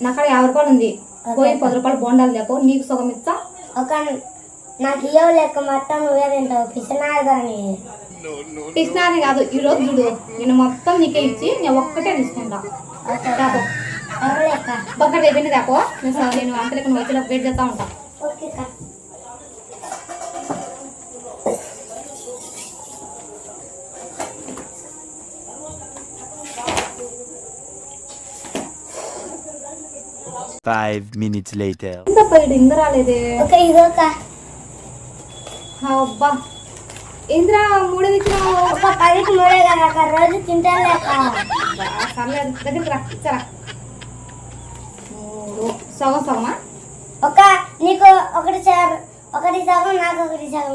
నాకాడ 50 రూపాయలు ఉంది. పోయి 10 రూపాయలు బోండాలు లేకో నీకు సగం ఇస్తా. నాకు ఇవ్వ లెక్క మొత్తం నువ్వే తింటావు. పిసినాది కాదు, ఈ రోజు చూడు నేను మొత్తం నీకే ఇచ్చి నేను ఒక్కటే తీసుకుంటా. రాపో ఒక్కటి అయిపోయింది రాపో. నేను అంతలేక నువ్వు వచ్చేలా వెయిట్ చేస్తా ఉంటా. Okay 5 minutes later. ఇంద్ర రాలేదే. అబ్బా ఇంద్ర 3 ఇచ్చినావు. 10కి 3 కదా రోజు తింటాను లేక. దగ్గరికి రా ఇచ్చరా. సగం సగమా? నీకు ఒకటి సగం నాకు ఒకటి సగం.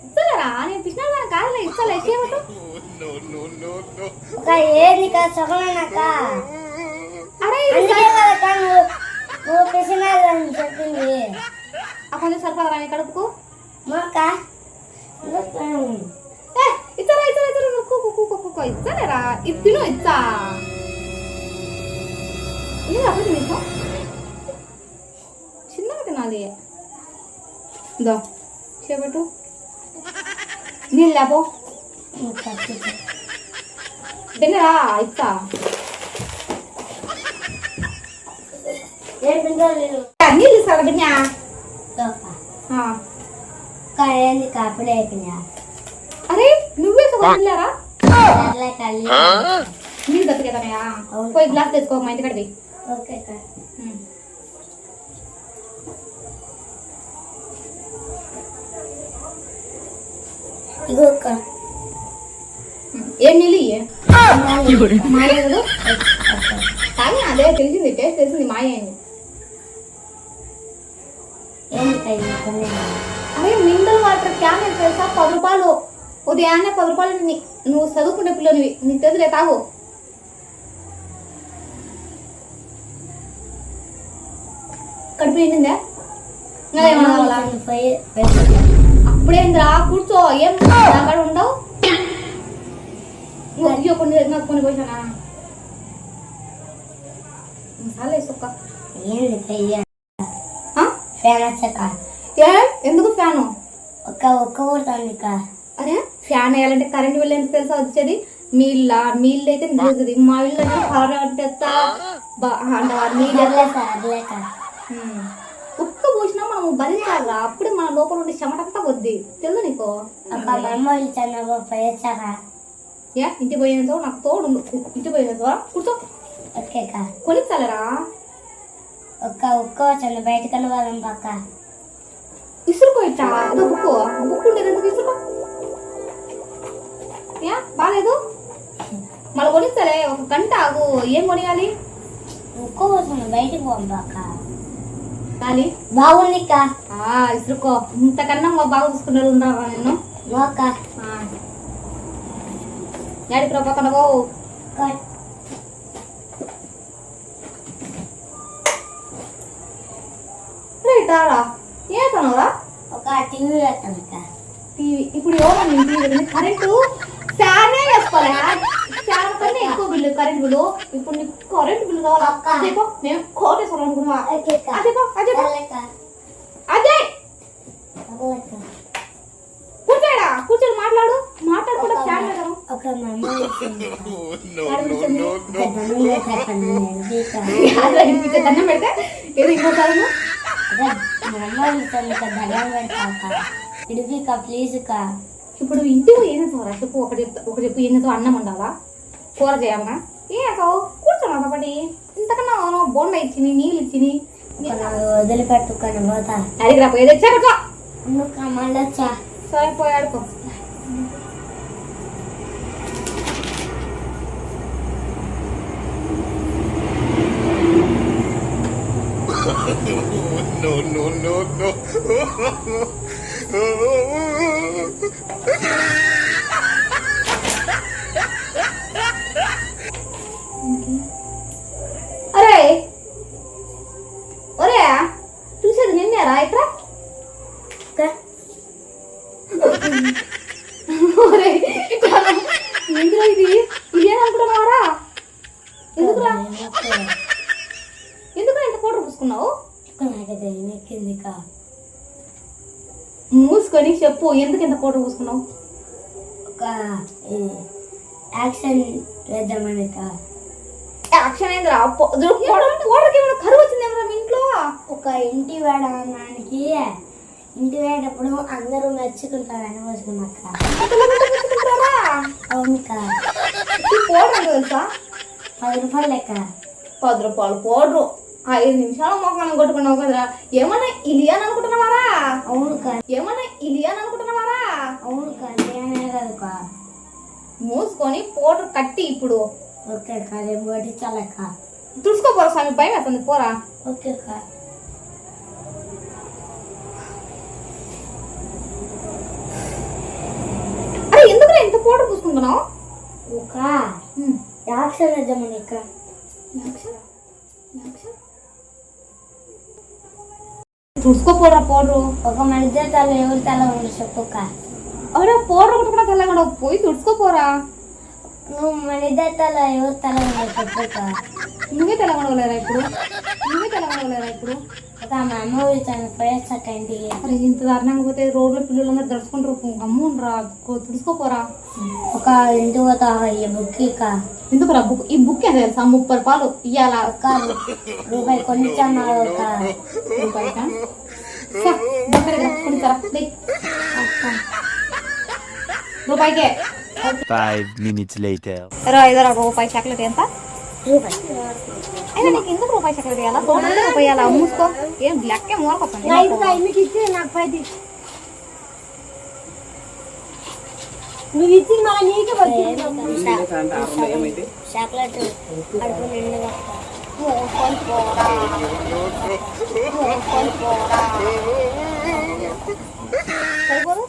ఇచ్చలేరా? నేను పిచ్చినా కాదులే ఇచ్చలే ఇచ్చేయమటు. ఏది సగమేనాక? అరే నువ్వు పిసినాదని చెప్పింది. కొంచెం సరిపడరా నీ కడుపుకు? ఇచ్చరా ఇచ్చలేరా? ఇది తిను ఇచ్చా. ఇది అప్పుడు తినేసా చిన్నగా తినాలి. దో చేపట్టు నీళ్ళు లేపో. తిన్నరా ఇచ్చా. నీళ్ళు ఇస్తారా బిడ్డా? కాపులు అయిపోయినా. అరే నువ్వే వెళ్ళారా? నీళ్ళు బతికేదనయా? పోయి గ్లాస్ తెచ్చుకో మా ఇంటి కడివి. ఏం నీళ్ళు మాయదు కానీ అదే తెలిసింది, టేస్ట్ తెలిసింది మాయ అని. అరే మినరల్ వాటర్ క్యాన్ తెలుసా? 10 రూపాయలు. ఉదయాన్నే 10 రూపాయలు. నువ్వు చదువుకుంటే పిల్లనివి నీకు తెలుసులే. తాగు. కడుపు నిండిందా? అప్పుడేంద్రా కూర్చో. ఏం అక్కడ ఉండవు. కొన్ని పోసానా సాలే సుక్క. ఎందుకు ఫ్యాను? అరే ఫ్యాన్ వేయాలంటే కరెంట్ బిల్ ఎంత తెలుసా వచ్చేది? మీ ఇల్లు అయితే తెలుస్తుంది. మా ఇల్లు అంటే ఉక్క పోసినా మనం భరించాలా? అప్పుడే మన లోపల ఉండే చెమటంతా వద్ది. తెలుసు నీకు? ఇంటికి పోయేంతో నాకు తోడు. ఇంటికి పోయేంతో కూర్చో. కొనిచ్చాలరా? బయటకన్నా వాళ్ళం పక్క విసురుకో. ఇట్టా ఏదో బుక్కు ఉండేది ఎందుకు విసురుకో? బాగాలేదు మళ్ళీ కొనిస్తాలే. 1 గంట ఆగు. ఏం కొనియాలి? బయటకు పోక బాగుంది. ఇసురుకో. ఇంతకన్నా బాగా చూసుకున్నారు ఉన్నావా నిన్ను? డాడీ పక్కన పో. రారా ఏ తనరా? టీవీ టీవీ ఇప్పుడు ఎవరు? కరెంటు ఫ్యానే వేసుకోలే. ఫ్యాన్ కన్నా ఎక్కువ బిల్లు కరెంట్ బిల్లు. ఇప్పుడు నీకు కరెంట్ బిల్లు కావాలా? అదేపో మేము కోటేసుకోవాలనుకున్నా. అదే కూర్చోడా? కూర్చొని మాట్లాడుకుంటా ఫ్యాన్ వేద్దాం. దండం పెడితే ఏదో ఇంకోసారి ఇప్పుడు ఇంటికి ఏం చేస్తావరా? చెప్పు. ఒకటి చెప్పు. ఏం చేస్తావు? అన్నం ఉండాలా? కూర చేయాలన్నా? ఏం చేస్తావు? కూర్చోమా కాబట్టి. ఇంతకన్నా బోండా ఇచ్చింది, నీళ్ళు ఇచ్చింది. వదిలిపెట్టుకొని పోతా. అడిగిరా పోయేది వచ్చా మళ్ళీ వచ్చా. సరే పోయి ఆడుకో. అరే ఒరే చూసేది నిన్నేరా? ఇక్కడ ఇది ఇదేననుకుంటున్నారా? ఎందుకు నాకైతే ఎక్కింది కా మూసుకొని చెప్పు, ఎందుకు ఇంత పౌడర్ పూసుకున్నావు? ఒక యాక్షన్ వేద్దామని కా. యాక్షన్ అయిందిరా. పౌడర్కి ఏమైనా కరువు వచ్చిందేమరా మీ ఇంట్లో? ఒక ఇంటి వేడడానికి ఇంటి వేడప్పుడు అందరూ మెచ్చుకుంటారని పోసుకున్నాక. అవును కా. ఈ పౌడర్ ఎంత తెలుసా? 10 రూపాయలు లెక్క. 10 రూపాయలు పౌడరు 5 నిమిషాలు మొక్కను కొట్టుకున్నావు కదరా. ఏమన్నా ఇలియా అనుకుంటున్నావారా? అవును కా. ఏమన్నా ఇలియా అనుకుంటున్నావారా? అవును కా. నేనే కాదు కా. మూసుకొని పౌడర్ కట్టి ఇప్పుడు. ఓకే కా. రేపు పట్టించాలక్క. తుడుచుకోపోరా స్వామి, భయం వేస్తుంది పోరా. ఓకే కా. అరే ఎందుకురా ఇంత పౌడర్ పూసుకుంటున్నావు? ఒక యాక్షన్ వేద్దామని కా. తుడుచుకోపోరా పౌడరు. ఒక మన ఇద్దరు తల ఎవరి తల ఉంది చెప్పు కా. అరే పౌడర్ ఒకటి కూడా తెల్లగా పోయి తుడుచుకోపోరా. నువ్వు మన ఇద్దరు తల ఎవరి తల ఉంది చెప్పు కా. నువ్వే తెల్లగొనగలేరా ఇప్పుడు? నువ్వే తెల్లగొనగలేరా ఇప్పుడు? ఒక మా అమ్మ తను పోయేస్తాక ఇంటికి. అరే ఇంత దారుణంగా పోతే రోడ్లో పిల్లలందరూ దడుచుకుంటారు. అమ్ముండ్రా, తుడుచుకోపోరా. ఒక ఇంటి పోతా ఈ బుక్ కా. ఎందుకురా బుక్? ఈ బుక్ ఎంత తెలుసా? 30 రూపాయలు ఇయ్యాలా? ఒక రూపాయి కొంచెం ఒక రూపాయికా? కొనిస్తారా? రూపాయికే. 5 minutes later. ఇదరా రూపాయి చాక్లెట్ ఎంత? రూపాయి. అయినా నీకు ఎందుకు రూపాయి చాక్లెట్ ఇవ్వాలా? తోటంతా రూపాయి ఇవ్వాలా? మూసుకో. ఏం బ్లాక్ ఏ మూలకొస్తాను. మీకు ఇచ్చి నాకు 10 నువ్వు ఇచ్చి మళ్ళీ నీకే చాక్లెట్ అడుపు నిండుగా సరిపోదు.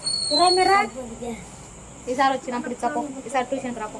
మీరా ఈసారి వచ్చినప్పుడు ఇచ్చాపో. ఈసారి ట్యూషన్కి రాపో.